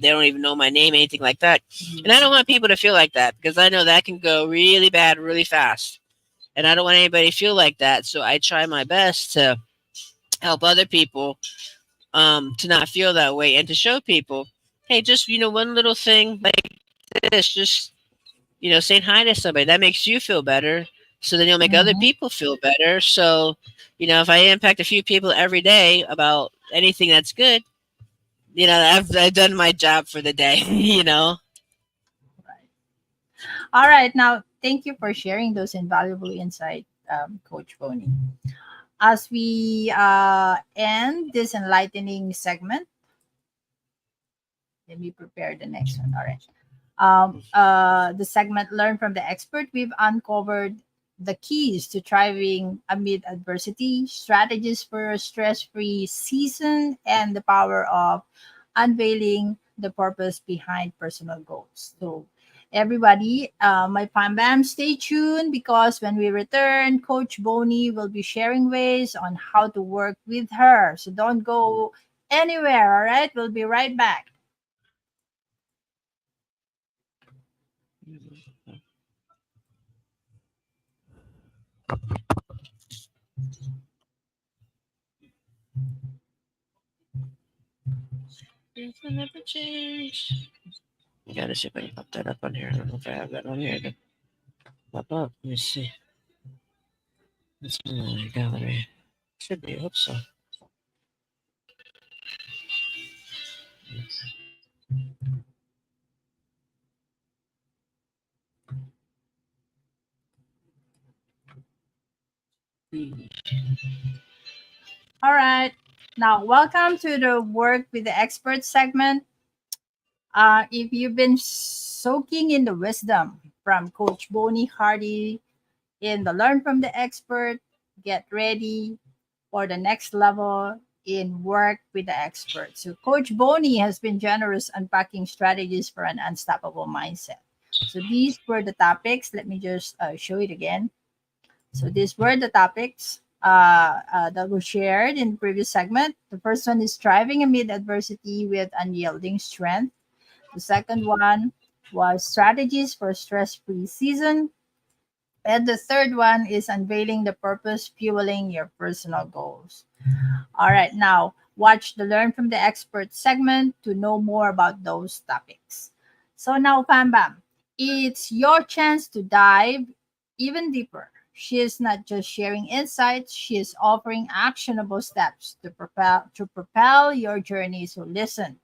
don't even know my name, anything like that. And I don't want people to feel like that because I know that can go really bad really fast. And I don't want anybody to feel like that. So I try my best to help other people to not feel that way and to show people, hey, just, one little thing like this, just, saying hi to somebody, that makes you feel better. So then you'll make other Mhm. people feel better. So, if I impact a few people every day about anything that's good, I've done my job for the day. Right. All right. Now, thank you for sharing those invaluable insight, Coach Boney. As we end this enlightening segment, let me prepare the next one. All right. The segment Learn from the Expert, we've uncovered the keys to thriving amid adversity, strategies for a stress free season, and the power of unveiling the purpose behind personal goals. So, everybody, my FamBam, stay tuned because when we return, Coach Boney will be sharing ways on how to work with her. So, don't go anywhere, all right? We'll be right back. It will never change. You gotta see if I can pop that up on here. I don't know if I have that on here. I can pop up. Let me see. It's in the gallery. Should be. I hope so. Hmm. All right. Now, welcome to the Work with the Expert segment. If you've been soaking in the wisdom from Coach Bonnie Hardie in the Learn from the Expert, get ready for the next level in Work with the Expert. So, Coach Bonnie has been generous unpacking strategies for an unstoppable mindset. So, these were the topics. Let me just show it again. So these were the topics that were shared in the previous segment. The first one is striving amid adversity with unyielding strength. The second one was strategies for stress-free season. And the third one is unveiling the purpose fueling your personal goals. All right, now watch the Learn from the Expert segment to know more about those topics. So now, Pam Bam, it's your chance to dive even deeper. She is not just sharing insights, she is offering actionable steps to propel your journey. So listen.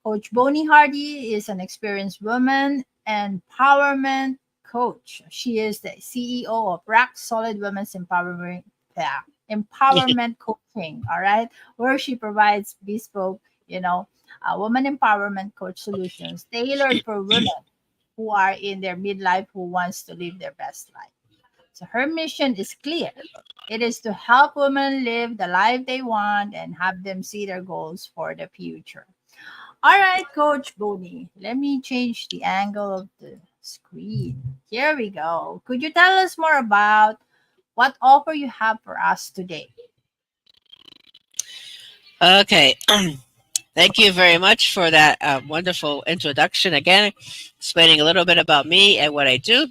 Coach Bonnie Hardy is an experienced woman empowerment coach. She is the CEO of Rock Solid Women's Empowerment, yeah, Empowerment Coaching, all right, where she provides bespoke, woman empowerment coach solutions tailored for women who are in their midlife who wants to live their best life. So her mission is clear. It is to help women live the life they want and have them see their goals for the future. All right, Coach Bonnie, let me change the angle of the screen. Here we go. Could you tell us more about what offer you have for us today? Okay. Thank you very much for that wonderful introduction. Again, explaining a little bit about me and what I do.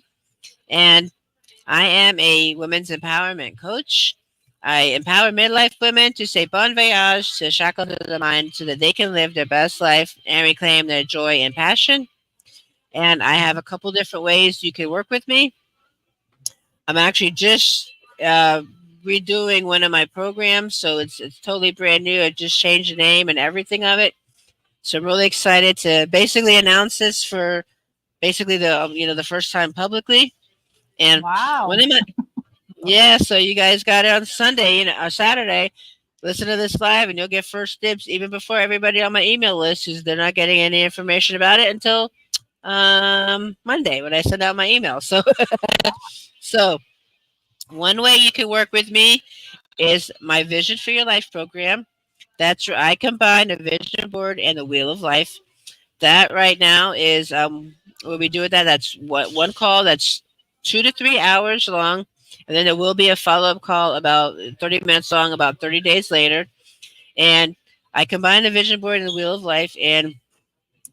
And I am a women's empowerment coach. I empower midlife women to say bon voyage to shackle to the mind so that they can live their best life and reclaim their joy and passion. And I have a couple different ways you can work with me. I'm actually just uh, redoing one of my programs, so it's totally brand new. I just changed the name and everything of it. So I'm really excited to basically announce this for basically the first time publicly. And one Wow. of my yeah, so you guys got it on Sunday, or Saturday. Listen to this live, and you'll get first dibs even before everybody on my email list, because they're not getting any information about it until Monday when I send out my email. So so one way you can work with me is my Vision for Your Life program. That's where I combine a vision board and the wheel of life. That right now is what we do with that. That's what one call that's 2 to 3 hours long, and then there will be a follow up call about 30 minutes long, about 30 days later. And I combine the vision board and the wheel of life, and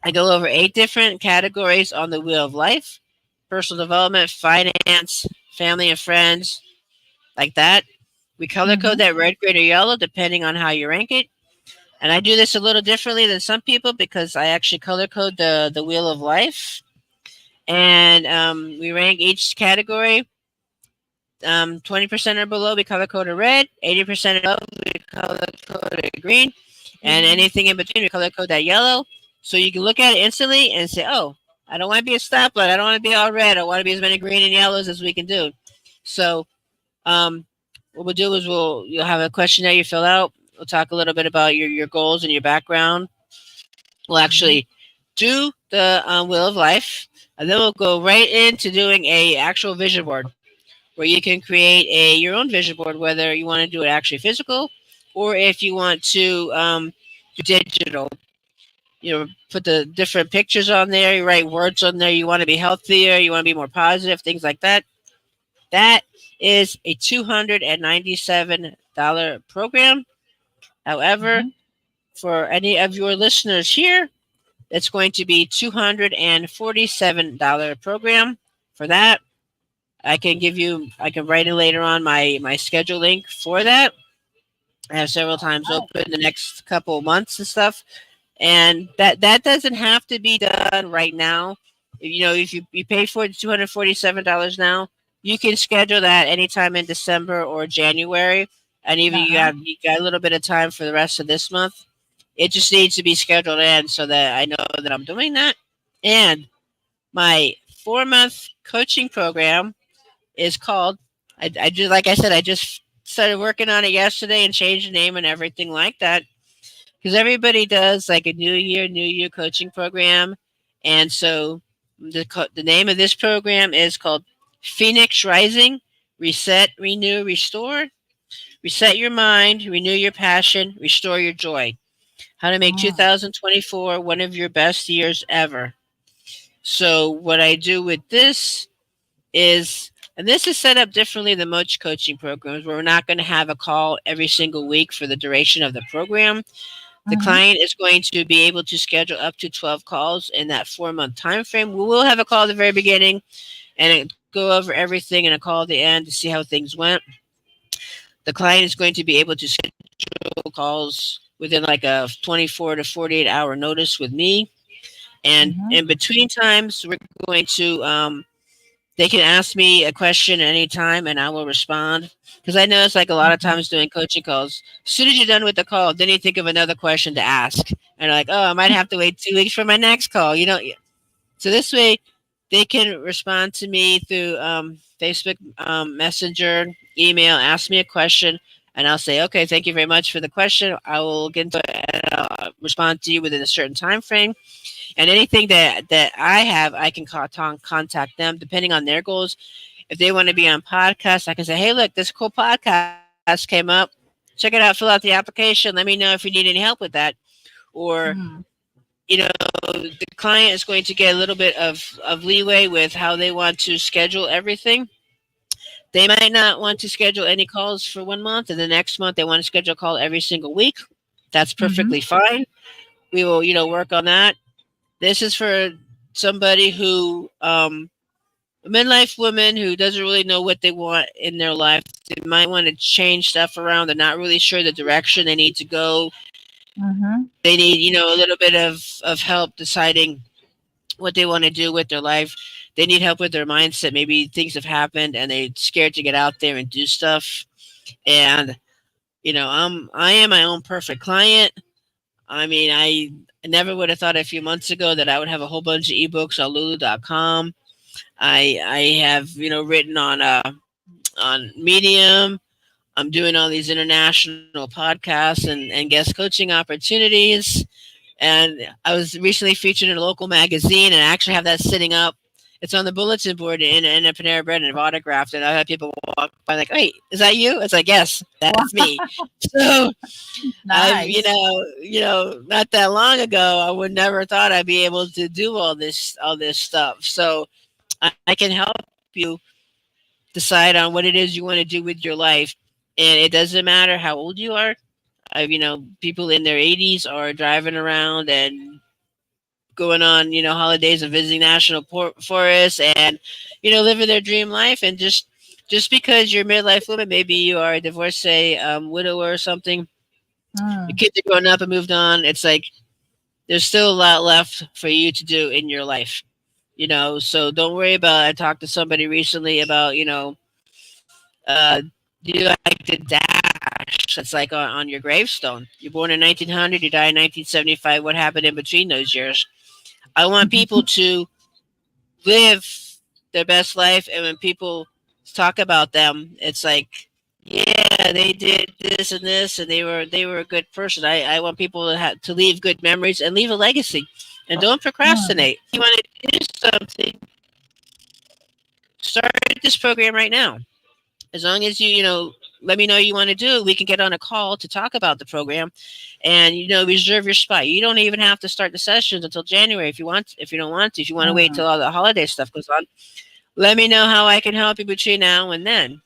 I go over 8 different categories on the wheel of life: personal development, finance, family and friends, like that. We color code Mm-hmm. that red, green, or yellow depending on how you rank it. And I do this a little differently than some people because I actually color code the wheel of life. And we rank each category 20% or below, we color code it red. 80% and above, we color code it green. And anything in between, we color code that yellow. So you can look at it instantly and say, oh, I don't want to be a stoplight. I don't want to be all red. I want to be as many green and yellows as we can do. So what we'll do is you'll have a questionnaire you fill out. We'll talk a little bit about your goals and your background. We'll actually do the wheel of life, and then we'll go right into doing a actual vision board where you can create your own vision board, whether you want to do it actually physical or if you want to do digital. Put the different pictures on there, you write words on there. You want to be healthier, you want to be more positive, things like that. That is a $297 program. However, for any of your listeners here, it's going to be $247 program. For that, I can write in later on my schedule link for that. I have several times open the next couple of months and stuff. And that doesn't have to be done right now. If you pay for it $247 now, you can schedule that anytime in December or January. And even you got a little bit of time for the rest of this month. It just needs to be scheduled in so that I know that I'm doing that. And my 4-month coaching program is called, I just, like I said, I just started working on it yesterday and changed the name and everything like that. Because everybody does like a New Year coaching program. And so the name of this program is called Phoenix Rising, Reset, Renew, Restore. Reset your mind, renew your passion, restore your joy. How to make 2024 one of your best years ever. So what I do with this is, and this is set up differently than most coaching programs, where we're not going to have a call every single week for the duration of the program. The client is going to be able to schedule up to 12 calls in that 4-month time frame. We will have a call at the very beginning and go over everything and a call at the end to see how things went. The client is going to be able to schedule calls within like a 24 to 48 hour notice with me. And in between times, we're going to, they can ask me a question anytime and I will respond. Because I know it's like a lot of times doing coaching calls, as soon as you're done with the call, then you think of another question to ask. And like, oh, I might have to wait 2 weeks for my next call. So this way they can respond to me through Facebook Messenger, email, ask me a question, and I'll say, okay, thank you very much for the question. I will get into it and I'll respond to you within a certain time frame. And anything that I have, I can contact them depending on their goals. If they want to be on podcasts, I can say, hey, look, this cool podcast came up. Check it out, fill out the application. Let me know if you need any help with that. Or, the client is going to get a little bit of leeway with how they want to schedule everything. They might not want to schedule any calls for 1 month, and the next month they want to schedule a call every single week. That's perfectly fine. We will, work on that. This is for somebody who, a midlife woman who doesn't really know what they want in their life. They might want to change stuff around. They're not really sure the direction they need to go. They need, a little bit of help deciding what they want to do with their life. They need help with their mindset. Maybe things have happened and they're scared to get out there and do stuff. And, I am my own perfect client. I mean, I never would have thought a few months ago that I would have a whole bunch of ebooks on Lulu.com. I have, written on Medium. I'm doing all these international podcasts and guest coaching opportunities. And I was recently featured in a local magazine, and I actually have that sitting up. It's on the bulletin board in a Panera Bread, and I've autographed it. I have people walk by like, "Wait, is that you?" It's like, "Yes, that's me." So, Nice. not that long ago, I would never thought I'd be able to do all this stuff. So, I can help you decide on what it is you want to do with your life, and it doesn't matter how old you are. People in their 80s are driving around and going on, holidays and visiting national forests and, living their dream life. And just because you're a midlife woman, maybe you are a divorcee, widower or something, your kids are growing up and moved on. It's like, there's still a lot left for you to do in your life, so don't worry about, I talked to somebody recently about, Uh, do like the dash that's like on your gravestone. You're born in 1900, you die in 1975. What happened in between those years? I want people to live their best life, and when people talk about them, it's like, yeah, they did this and this, and they were a good person. I want people to leave good memories and leave a legacy, and don't Mm. procrastinate. If you want to do something, start this program right now. As long as you let me know you want to do it, we can get on a call to talk about the program, and reserve your spot. You don't even have to start the sessions until January if you want. If you don't want to, if you want to wait till Mm. all the holiday stuff goes on, let me know how I can help you between now and then.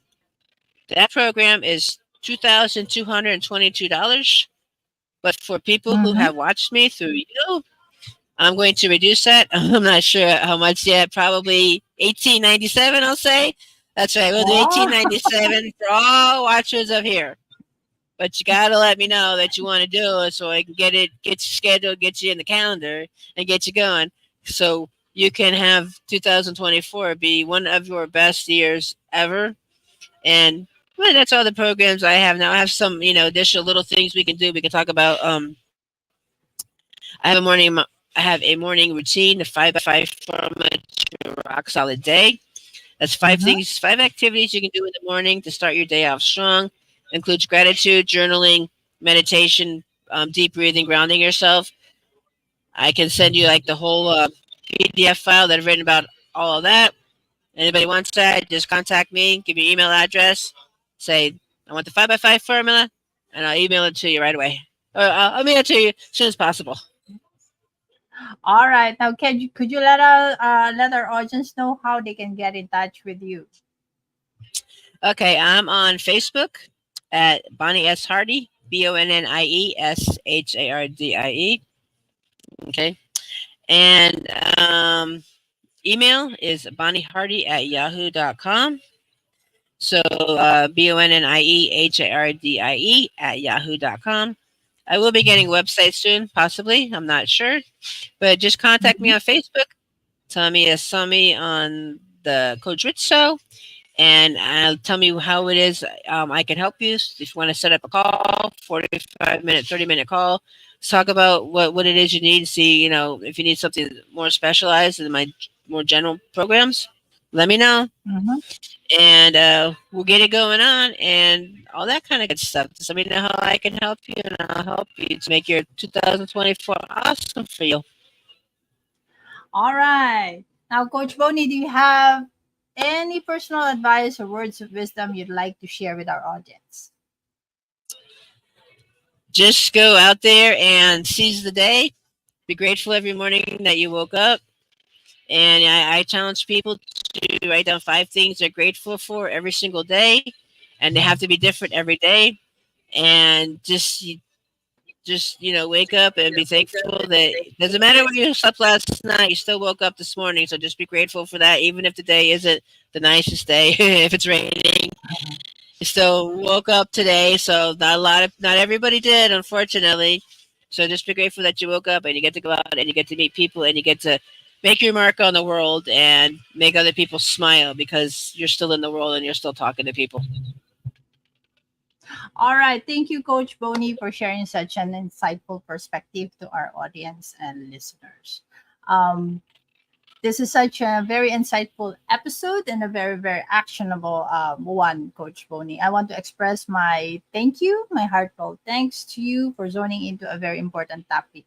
That program is $2,222. But for people who Mm-hmm. have watched me through I'm going to reduce that. I'm not sure how much yet. Probably 1897. I'll say. That's right. We'll do Oh, 1897 for all watchers of here. But you gotta let me know that you want to do it so I can get you scheduled, get you in the calendar, and get you going. So you can have 2024 be one of your best years ever. And well, that's all the programs I have now. I have some, additional little things we can do. We can talk about. I have a morning. I have a morning routine, the 5 by 5 format to rock solid day. That's five mm-hmm. things, 5 activities you can do in the morning to start your day off strong. Includes gratitude, journaling, meditation, deep breathing, grounding yourself. I can send you like the whole PDF file that I've written about all of that. Anybody wants that, just contact me, give your email address, say, I want the 5 by 5 formula, and I'll email it to you right away. Or I'll mail it to you as soon as possible. All right. Now, could you let our audience know how they can get in touch with you? Okay, I'm on Facebook at Bonnie S. Hardie, BonniesHardie. Okay. And email is bonniehardy at yahoo.com. So BonnieHardie at yahoo.com. I will be getting a website soon, possibly. I'm not sure. But just contact me Mm-hmm. on Facebook. Tell me you saw me on the Coach Ritz show, and tell me how it is I can help you. If you want to set up a call, 45-minute, 30-minute call, let's talk about what it is you need. See, if you need something more specialized in my more general programs, let me know, Mm-hmm. and we'll get it going on and all that kind of good stuff. Just let me know how I can help you, and I'll help you to make your 2024 awesome for you. All right. Now, Coach Bonnie, do you have any personal advice or words of wisdom you'd like to share with our audience? Just go out there and seize the day. Be grateful every morning that you woke up. And I challenge people to write down 5 things they're grateful for every single day. And they have to be different every day. And just wake up and be thankful that it doesn't matter where you slept last night, you still woke up this morning. So just be grateful for that, even if the day isn't the nicest day. If it's raining, you still woke up today. So not everybody did, unfortunately. So just be grateful that you woke up and you get to go out and you get to meet people and you get to make your mark on the world and make other people smile because you're still in the world and you're still talking to people. All right. Thank you, Coach Bonnie, for sharing such an insightful perspective to our audience and listeners. Um, this is such a very insightful episode and a very, very actionable one, Coach Bonnie. I want to express my thank you, my heartfelt thanks to you for zoning into a very important topic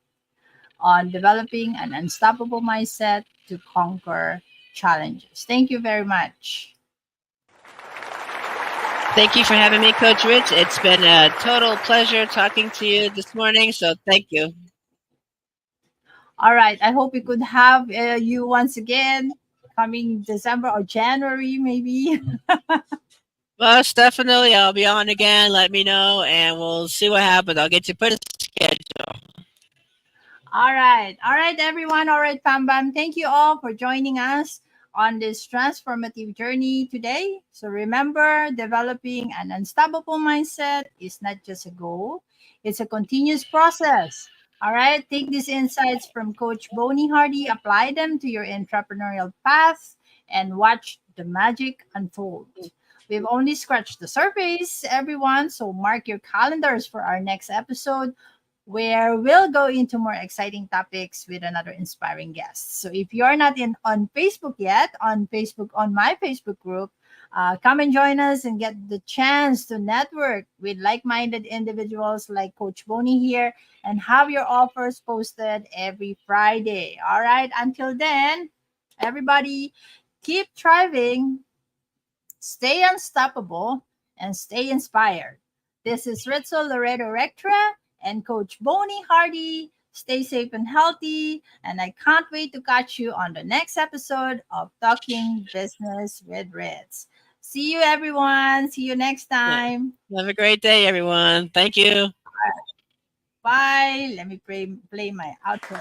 on developing an unstoppable mindset to conquer challenges. Thank you very much. Thank you for having me, Coach Rich. It's been a total pleasure talking to you this morning. So thank you. All right. I hope we could have you once again coming December or January, maybe. Most definitely. I'll be on again. Let me know and we'll see what happens. I'll get you put a schedule. All right. All right, everyone. All right, FamBam. Thank you all for joining us on this transformative journey today. So remember, developing an unstoppable mindset is not just a goal, it's a continuous process. All right. Take these insights from Coach Bonnie Hardie, apply them to your entrepreneurial path, and watch the magic unfold. We've only scratched the surface, everyone. So mark your calendars for our next episode, where we'll go into more exciting topics with another inspiring guest. So if you're not in on Facebook yet, on my Facebook group, come and join us and get the chance to network with like-minded individuals like Coach Bonnie here, and have your offers posted every Friday. All right. Until then, everybody, keep thriving, stay unstoppable, and stay inspired. This is Ritzo Loreto Rectra and Coach Bonnie Hardie. Stay safe and healthy, and I can't wait to catch you on the next episode of Talking Business with Ritz. See you, everyone. See you next Yeah. time. Have a great day, everyone. Thank you. Bye. Let me play my outro.